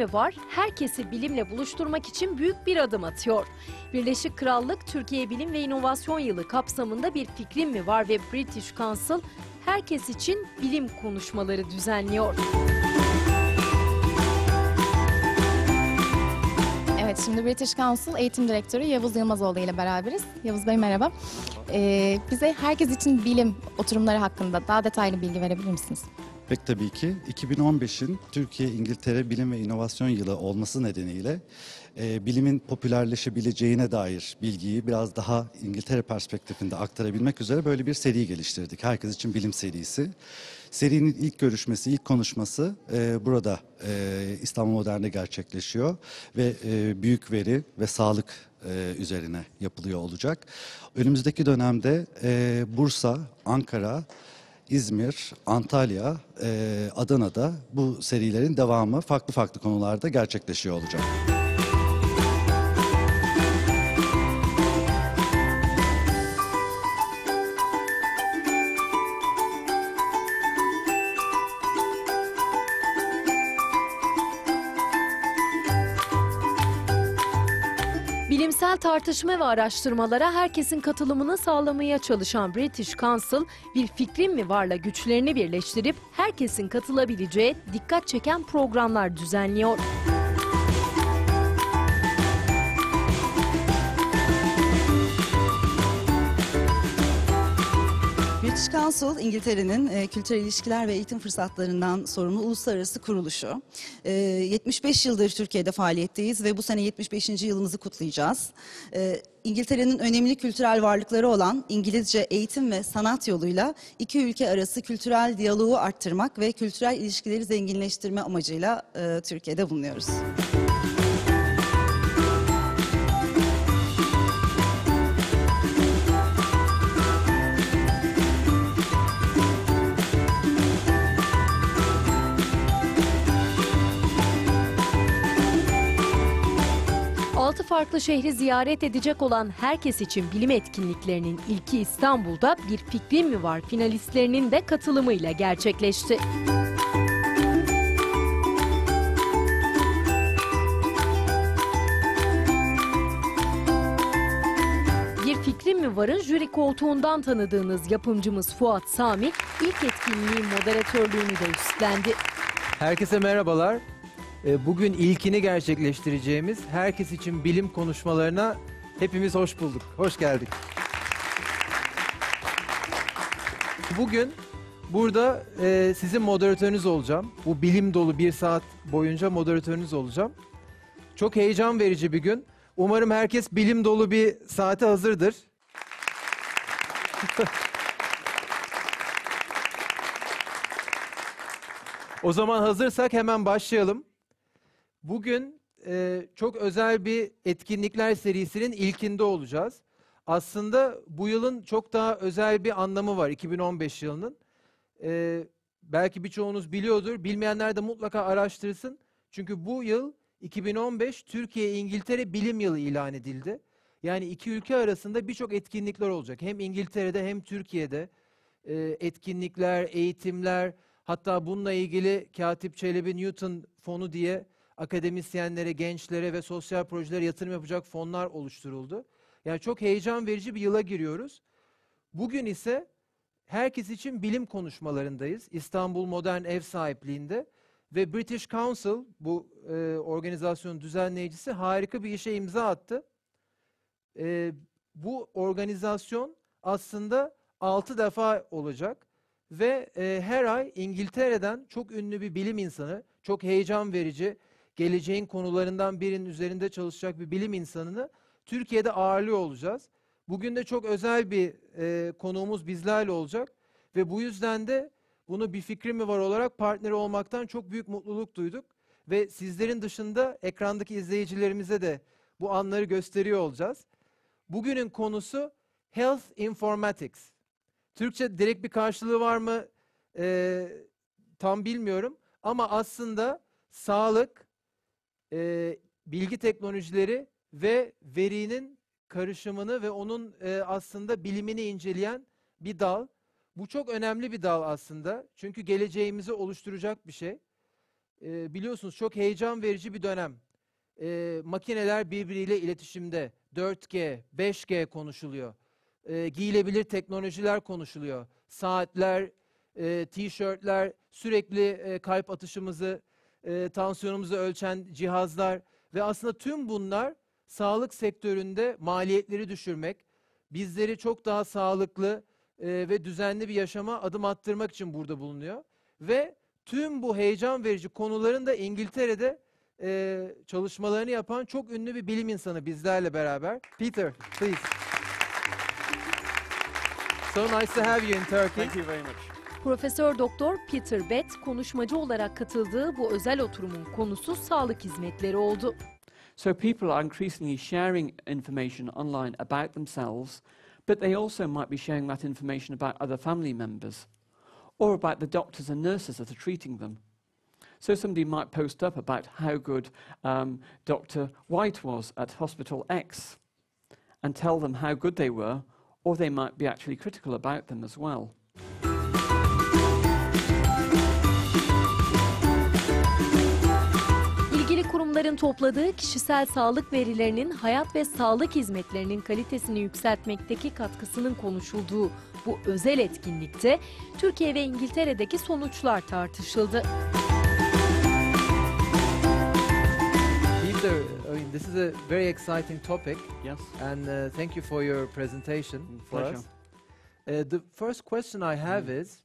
ve VAR herkesi bilimle buluşturmak için büyük bir adım atıyor. Birleşik Krallık Türkiye Bilim ve İnovasyon Yılı kapsamında Bir Fikrin mi var ve British Council herkes için bilim konuşmaları düzenliyor. Evet, şimdi British Council Eğitim Direktörü Yavuz Yılmazoğlu ile beraberiz. Yavuz Bey merhaba. Bize herkes için bilim oturumları hakkında daha detaylı bilgi verebilir misiniz? Pek tabii ki 2015'in Türkiye-İngiltere Bilim ve İnovasyon Yılı olması nedeniyle bilimin popülerleşebileceğine dair bilgiyi biraz daha İngiltere perspektifinde aktarabilmek üzere böyle bir seri geliştirdik. Herkes için bilim serisi. Serinin ilk görüşmesi, ilk konuşması burada İstanbul Modern'de gerçekleşiyor ve büyük veri ve sağlık üzerine yapılıyor olacak. Önümüzdeki dönemde Bursa, Ankara, İzmir, Antalya, Adana'da bu serilerin devamı farklı farklı konularda gerçekleşiyor olacak. Bilimsel tartışma ve araştırmalara herkesin katılımını sağlamaya çalışan British Council, Bir Fikrin mi varla güçlerini birleştirip herkesin katılabileceği dikkat çeken programlar düzenliyor. British Council, İngiltere'nin kültürel ilişkiler ve eğitim fırsatlarından sorumlu uluslararası kuruluşu. 75 yıldır Türkiye'de faaliyetteyiz ve bu sene 75. yılımızı kutlayacağız. İngiltere'nin önemli kültürel varlıkları olan İngilizce eğitim ve sanat yoluyla iki ülke arası kültürel diyaloğu arttırmak ve kültürel ilişkileri zenginleştirme amacıyla Türkiye'de bulunuyoruz. Altı farklı şehri ziyaret edecek olan herkes için bilim etkinliklerinin ilki İstanbul'da Bir Fikrin mi var finalistlerinin de katılımıyla gerçekleşti. Bir Fikrin mi var'ın jüri koltuğundan tanıdığınız yapımcımız Fuat Sami ilk etkinliğin moderatörlüğünü de üstlendi. Herkese merhabalar. Bugün ilkini gerçekleştireceğimiz herkes için bilim konuşmalarına hepimiz hoş bulduk. Hoş geldik. Bugün burada sizin moderatörünüz olacağım. Bu bilim dolu bir saat boyunca moderatörünüz olacağım. Çok heyecan verici bir gün. Umarım herkes bilim dolu bir saate hazırdır. O zaman hazırsak hemen başlayalım. Bugün çok özel bir etkinlikler serisinin ilkinde olacağız. Aslında bu yılın çok daha özel bir anlamı var, 2015 yılının. Belki birçoğunuz biliyordur, bilmeyenler de mutlaka araştırsın. Çünkü bu yıl 2015 Türkiye-İngiltere Bilim Yılı ilan edildi. Yani iki ülke arasında birçok etkinlikler olacak. Hem İngiltere'de hem Türkiye'de etkinlikler, eğitimler, hatta bununla ilgili Katip Çelebi Newton Fonu diye akademisyenlere, gençlere ve sosyal projelere yatırım yapacak fonlar oluşturuldu. Yani çok heyecan verici bir yıla giriyoruz. Bugün ise herkes için bilim konuşmalarındayız. İstanbul Modern ev sahipliğinde ve British Council, bu organizasyonun düzenleyicisi, harika bir işe imza attı. Bu organizasyon aslında 6 defa olacak ve her ay İngiltere'den çok ünlü bir bilim insanı, çok heyecan verici, geleceğin konularından birinin üzerinde çalışacak bir bilim insanını Türkiye'de ağırlıyor olacağız. Bugün de çok özel bir konuğumuz bizlerle olacak ve bu yüzden de bunu Bir Fikrin mi var olarak partneri olmaktan çok büyük mutluluk duyduk. Ve sizlerin dışında ekrandaki izleyicilerimize de bu anları gösteriyor olacağız. Bugünün konusu Health Informatics. Türkçe direkt bir karşılığı var mı tam bilmiyorum ama aslında sağlık, bilgi teknolojileri ve verinin karışımını ve onun aslında bilimini inceleyen bir dal. Bu çok önemli bir dal aslında çünkü geleceğimizi oluşturacak bir şey. biliyorsunuz çok heyecan verici bir dönem. Makineler birbiriyle iletişimde. 4G, 5G konuşuluyor. Giyilebilir teknolojiler konuşuluyor. Saatler, tişörtler, sürekli kalp atışımızı, tansiyonumuzu ölçen cihazlar ve aslında tüm bunlar sağlık sektöründe maliyetleri düşürmek, bizleri çok daha sağlıklı ve düzenli bir yaşama adım attırmak için burada bulunuyor. Ve tüm bu heyecan verici konuların da İngiltere'de çalışmalarını yapan çok ünlü bir bilim insanı bizlerle beraber. Peter, please. So nice to have you in Turkey. Thank you very much. Profesör Doktor Peter Bett konuşmacı olarak katıldığı bu özel oturumun konusu sağlık hizmetleri oldu. So people are increasingly sharing information online about themselves, but they also might be sharing that information about other family members or about the doctors and nurses that are treating them. So somebody might post up about how good Dr. White was at Hospital X and tell them how good they were, or they might be actually critical about them as well. İlgili kurumların topladığı kişisel sağlık verilerinin hayat ve sağlık hizmetlerinin kalitesini yükseltmekteki katkısının konuşulduğu bu özel etkinlikte Türkiye ve İngiltere'deki sonuçlar tartışıldı. Peter, I mean, this is a very exciting topic, Yes. and thank you for your presentation for Pleasure. us. The first question I have is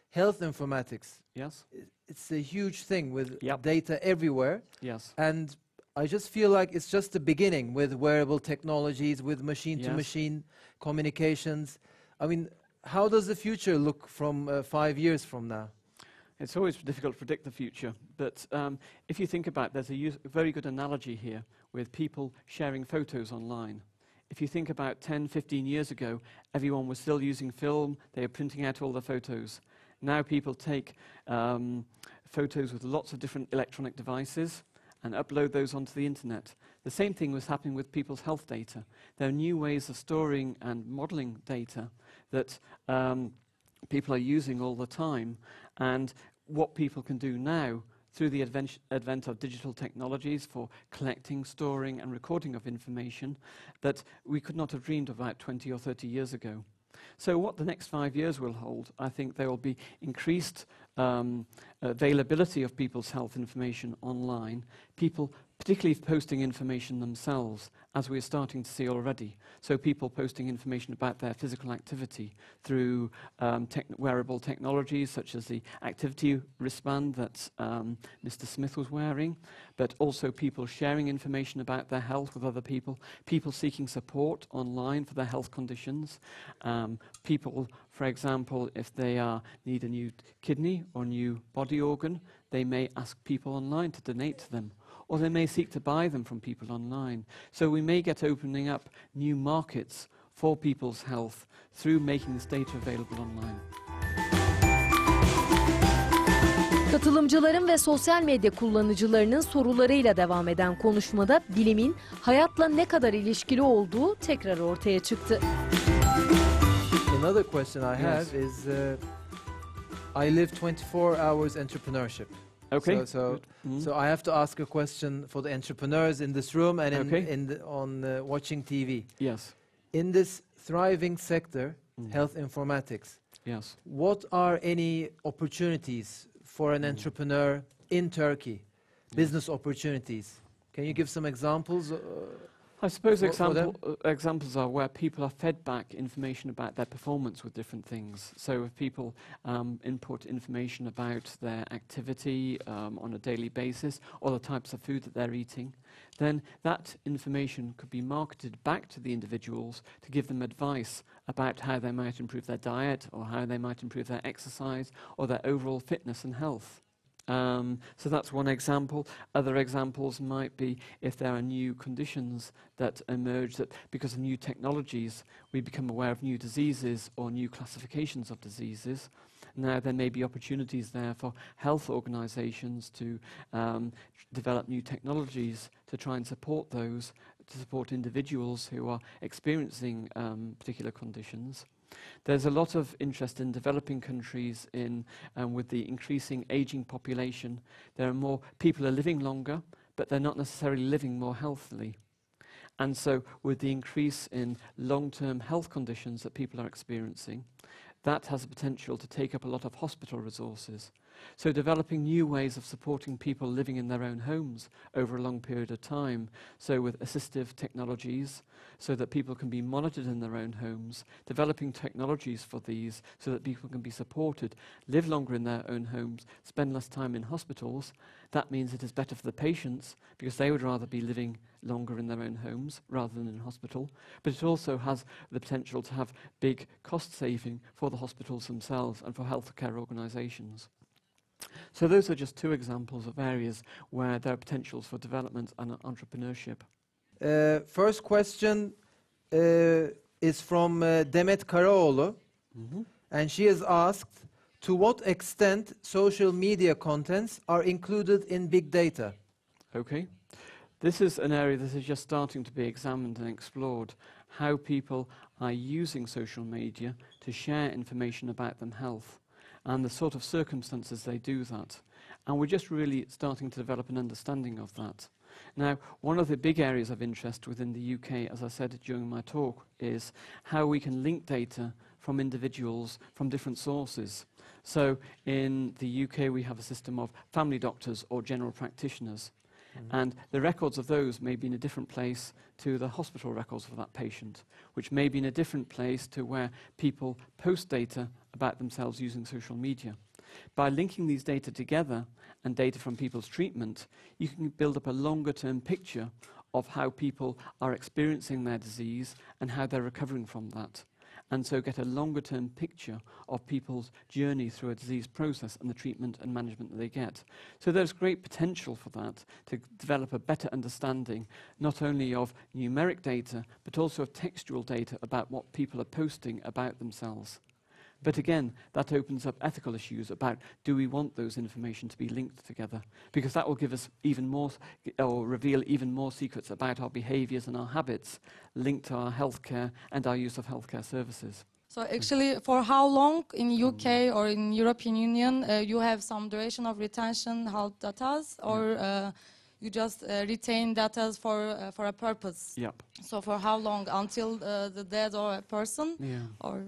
health informatics. Yes. It's a huge thing with Yep. data everywhere, Yes. and I just feel like it's just the beginning with wearable technologies, with machine-to-machine communications. I mean, how does the future look from 5 years from now? It's always difficult to predict the future, but if you think about it, there's a very good analogy here with people sharing photos online. If you think about 10, 15 years ago, everyone was still using film, they were printing out all the photos. Now people take photos with lots of different electronic devices and upload those onto the internet. The same thing was happening with people's health data. There are new ways of storing and modeling data that people are using all the time, and what people can do now through the advent of digital technologies for collecting, storing and recording of information that we could not have dreamed about 20 or 30 years ago. So what the next 5 years will hold, I think there will be increased availability of people's health information online, people particularly posting information themselves, as we're starting to see already. So people posting information about their physical activity through wearable technologies such as the activity wristband that Mr. Smith was wearing, but also people sharing information about their health with other people, people seeking support online for their health conditions, people, for example, if they need a new kidney or new body organ, they may ask people online to donate to them, or they may seek to buy them from people online. So we may get opening up new markets for people's health through making this data available online. Katılımcıların ve sosyal medya kullanıcılarının sorularıyla devam eden konuşmada bilimin hayatla ne kadar ilişkili olduğu tekrar ortaya çıktı. Another question I have is, I live 24 hours entrepreneurship. Okay. So I have to ask a question for the entrepreneurs in this room and on watching TV. Yes. In this thriving sector, health informatics, Yes. what are any opportunities for an entrepreneur in Turkey? Business opportunities. Can you give some examples? I suppose for them? examples are where people are fed back information about their performance with different things. So if people input information about their activity on a daily basis or the types of food that they're eating, then that information could be marketed back to the individuals to give them advice about how they might improve their diet or how they might improve their exercise or their overall fitness and health. So that's one example. Other examples might be if there are new conditions that emerge that because of new technologies we become aware of new diseases or new classifications of diseases. Now there may be opportunities there for health organisations to develop new technologies to try and support those, to support individuals who are experiencing particular conditions. There's a lot of interest in developing countries with the increasing aging population. There are more people are living longer, but they're not necessarily living more healthily. And so with the increase in long-term health conditions that people are experiencing, that has the potential to take up a lot of hospital resources. So developing new ways of supporting people living in their own homes over a long period of time, so with assistive technologies, so that people can be monitored in their own homes, developing technologies for these so that people can be supported, live longer in their own homes, spend less time in hospitals. That means it is better for the patients because they would rather be living longer in their own homes rather than in hospital. But it also has the potential to have big cost saving for the hospitals themselves and for healthcare organisations. So those are just two examples of areas where there are potentials for development and entrepreneurship. First question is from Demet Karaoğlu, and she has asked, to what extent social media contents are included in big data? Okay. This is an area that is just starting to be examined and explored, how people are using social media to share information about their health and the sort of circumstances they do that. And we're just really starting to develop an understanding of that. Now, one of the big areas of interest within the UK, as I said during my talk, is how we can link data from individuals from different sources. So in the UK we have a system of family doctors or general practitioners. And the records of those may be in a different place to the hospital records for that patient, which may be in a different place to where people post data about themselves using social media. By linking these data together and data from people's treatment, you can build up a longer-term picture of how people are experiencing their disease and how they're recovering from that. And so get a longer-term picture of people's journey through a disease process and the treatment and management that they get. So there's great potential for that, to develop a better understanding, not only of numeric data, but also of textual data about what people are posting about themselves. But again, that opens up ethical issues about, do we want those information to be linked together? Because that will give us even more, or reveal even more secrets about our behaviours and our habits linked to our healthcare and our use of healthcare services. So actually, for how long in UK or in European Union you have some duration of retention health data, or you just retain data for a purpose? Yep. So for how long? Until the death of a person? Yeah. Or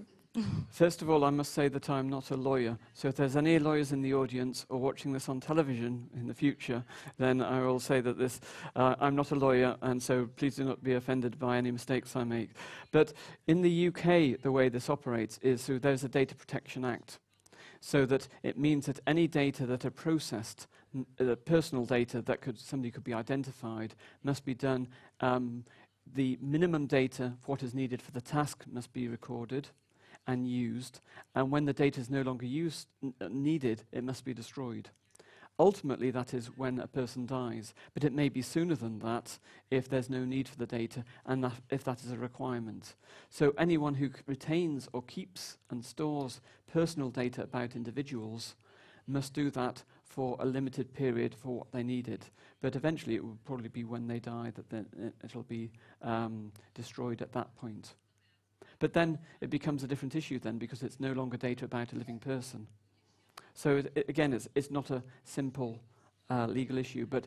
First of all, I must say that I'm not a lawyer. So if there's any lawyers in the audience or watching this on television in the future, then I will say that I'm not a lawyer, and so please do not be offended by any mistakes I make. But in the UK, the way this operates is so there's a Data Protection Act. So that it means that any data that are processed, personal data that somebody could be identified, must be done. The minimum data for what is needed for the task must be recorded and used, and when the data is no longer needed, it must be destroyed. Ultimately, that is when a person dies, but it may be sooner than that if there's no need for the data and if that is a requirement. So anyone who retains or keeps and stores personal data about individuals must do that for a limited period for what they needed. But eventually it will probably be when they die that it'll be destroyed at that point. But then it becomes a different issue then, because it's no longer data about a living person. So again, it's not a simple legal issue, but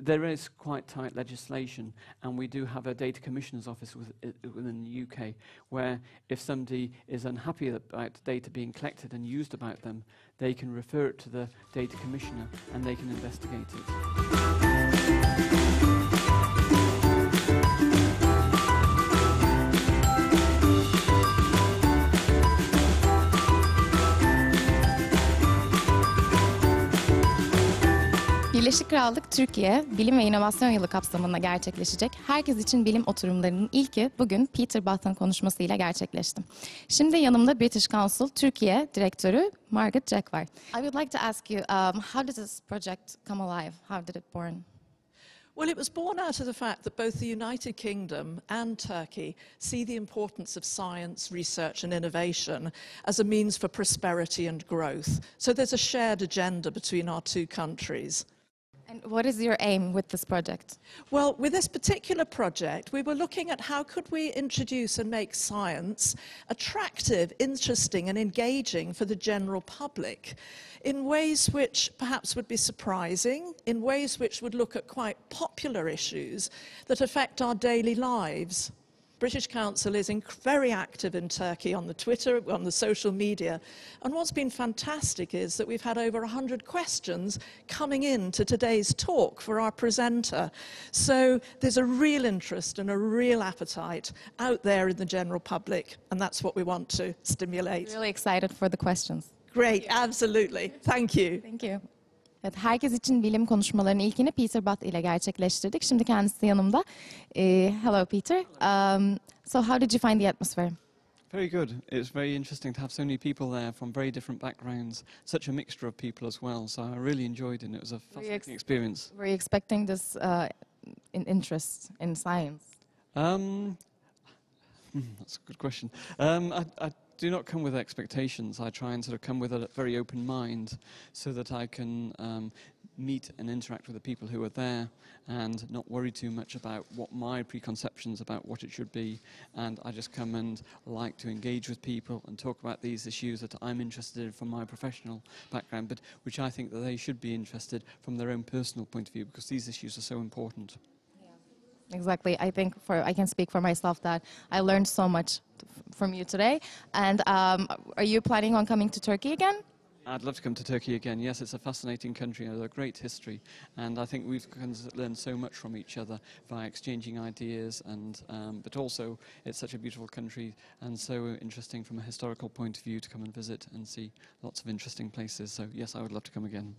there is quite tight legislation, and we do have a data commissioner's office within the UK, where if somebody is unhappy about data being collected and used about them, they can refer it to the data commissioner and they can investigate it. Birleşik Krallık Türkiye Bilim ve İnovasyon Yılı kapsamında gerçekleşecek Herkes için Bilim oturumlarının ilki bugün Peter Button konuşmasıyla gerçekleşti. Şimdi yanımda British Council Türkiye Direktörü Margaret Jack var. I would like to ask you, how did this project come alive? How did it born? Well, it was born out of the fact that both the United Kingdom and Turkey see the importance of science, research and innovation as a means for prosperity and growth. So there's a shared agenda between our two countries. And what is your aim with this project? Well, with this particular project, we were looking at how could we introduce and make science attractive, interesting and engaging for the general public in ways which perhaps would be surprising, in ways which would look at quite popular issues that affect our daily lives. British Council is very active in Turkey on the Twitter, on the social media. And what's been fantastic is that we've had over 100 questions coming in to today's talk for our presenter. So there's a real interest and a real appetite out there in the general public. And that's what we want to stimulate. Really excited for the questions. Great, absolutely. Thank you. Thank you. Evet, herkes için bilim konuşmalarının ilkini Peter Butt ile gerçekleştirdik. Şimdi kendisi yanımda. Hello Peter. So how did you find the atmosphere? Very good. It's very interesting to have so many people there from very different backgrounds, such a mixture of people as well. So I really enjoyed it and it was a fascinating experience. Were you expecting this interest in science? That's a good question. I do not come with expectations. I try and sort of come with a very open mind so that I can meet and interact with the people who are there and not worry too much about what my preconceptions about what it should be. And I just come and like to engage with people and talk about these issues that I'm interested in from my professional background, but which I think that they should be interested from their own personal point of view, because these issues are so important. Exactly. I think I can speak for myself that I learned so much from you today. And are you planning on coming to Turkey again? I'd love to come to Turkey again. Yes, it's a fascinating country and a great history. And I think we've learned so much from each other by exchanging ideas. And but also, it's such a beautiful country and so interesting from a historical point of view to come and visit and see lots of interesting places. So yes, I would love to come again.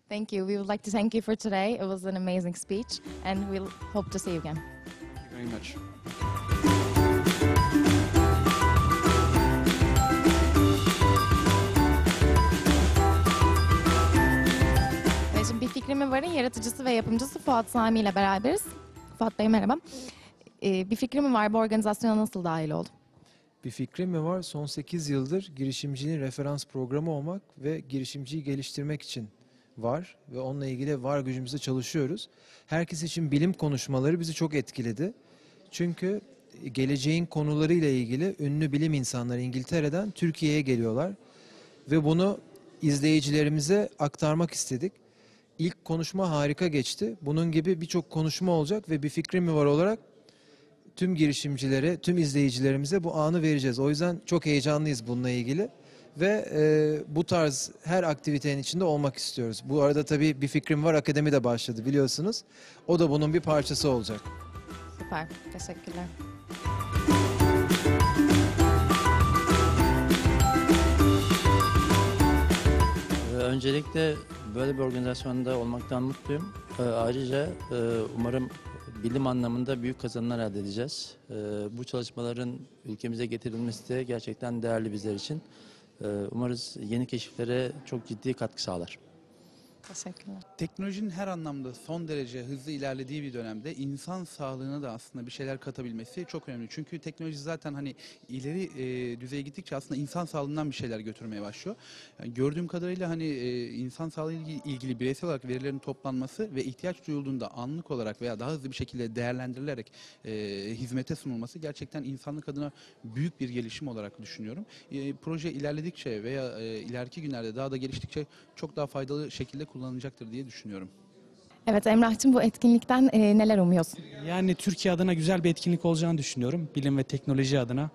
Thank you. We would like to thank you for today. It was an amazing speech, and we'll hope to see you again. Thank you very much. Evet, şimdi Bir Fikrin mi Var'ın yaratıcısı ve yapımcısı Fuat Sami ile beraberiz. Fuat Bey merhaba. Bir Fikrin mi Var bu organizasyona nasıl dahil oldu? Bir fikrim mi var? Son 8 yıldır girişimcinin referans programı olmak ve girişimciyi geliştirmek için var ve onunla ilgili var gücümüzle çalışıyoruz. Herkes için bilim konuşmaları bizi çok etkiledi. Çünkü geleceğin konularıyla ilgili ünlü bilim insanları İngiltere'den Türkiye'ye geliyorlar. Ve bunu izleyicilerimize aktarmak istedik. İlk konuşma harika geçti. Bunun gibi birçok konuşma olacak ve Bir Fikrim mi Var olarak tüm girişimcilere, tüm izleyicilerimize bu anı vereceğiz. O yüzden çok heyecanlıyız bununla ilgili. Ve bu tarz her aktivitenin içinde olmak istiyoruz. Bu arada tabii Bir Fikrim Var Akademi de başladı biliyorsunuz. O da bunun bir parçası olacak. Süper, teşekkürler. Öncelikle böyle bir organizasyonda olmaktan mutluyum. Ayrıca umarım bilim anlamında büyük kazanımlar elde edeceğiz. Bu çalışmaların ülkemize getirilmesi de gerçekten değerli bizler için. Umarız yeni keşiflere çok ciddi katkı sağlar. Teşekkürler. Teknolojinin her anlamda son derece hızlı ilerlediği bir dönemde insan sağlığına da aslında bir şeyler katabilmesi çok önemli. Çünkü teknoloji zaten hani ileri düzeye gittikçe aslında insan sağlığından bir şeyler götürmeye başlıyor. Yani gördüğüm kadarıyla hani insan sağlığı ilgili bireysel olarak verilerin toplanması ve ihtiyaç duyulduğunda anlık olarak veya daha hızlı bir şekilde değerlendirilerek hizmete sunulması gerçekten insanlık adına büyük bir gelişim olarak düşünüyorum. Proje ilerledikçe veya ileriki günlerde daha da geliştikçe çok daha faydalı şekilde kullanılacaktır diye düşünüyorum. Evet Emrah'cığım bu etkinlikten neler umuyorsun? Yani Türkiye adına güzel bir etkinlik olacağını düşünüyorum. Bilim ve teknoloji adına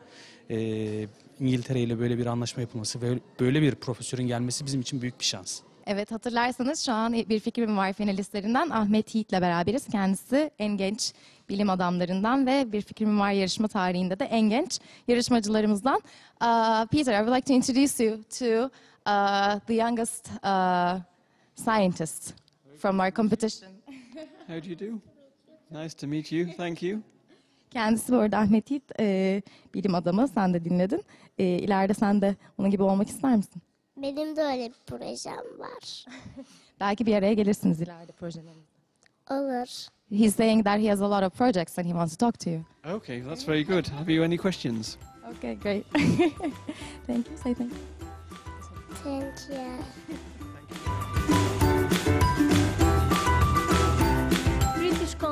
İngiltere ile böyle bir anlaşma yapılması ve böyle bir profesörün gelmesi bizim için büyük bir şans. Evet hatırlarsanız şu an Bir Fikrim mi Var finalistlerinden Ahmet Yiğit'le beraberiz. Kendisi en genç bilim adamlarından ve Bir Fikrim mi Var yarışma tarihinde de en genç yarışmacılarımızdan. Peter, I would like to introduce you to the youngest scientist from our competition. How do you do? Nice to meet you. Thank you. Kendisi bu arada Ahmet Yiğit, bilim adamı. Sen de dinledin. İleride sen de onun gibi olmak ister misin? Benim de öyle bir projem var. Belki bir araya gelirsiniz ileride projelerinizde. Olur. He's saying that he has a lot of projects and he wants to talk to you. Okay, that's very good. Have you any questions? Okay, great. Thank you. Say thank you. Thank you.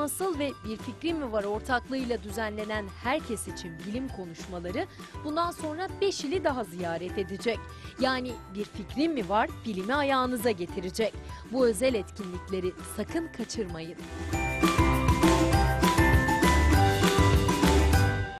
Council ve Bir Fikrin mi Var ortaklığıyla düzenlenen Herkes için Bilim konuşmaları bundan sonra 5 ili daha ziyaret edecek. Yani Bir Fikrin mi Var bilimi ayağınıza getirecek. Bu özel etkinlikleri sakın kaçırmayın.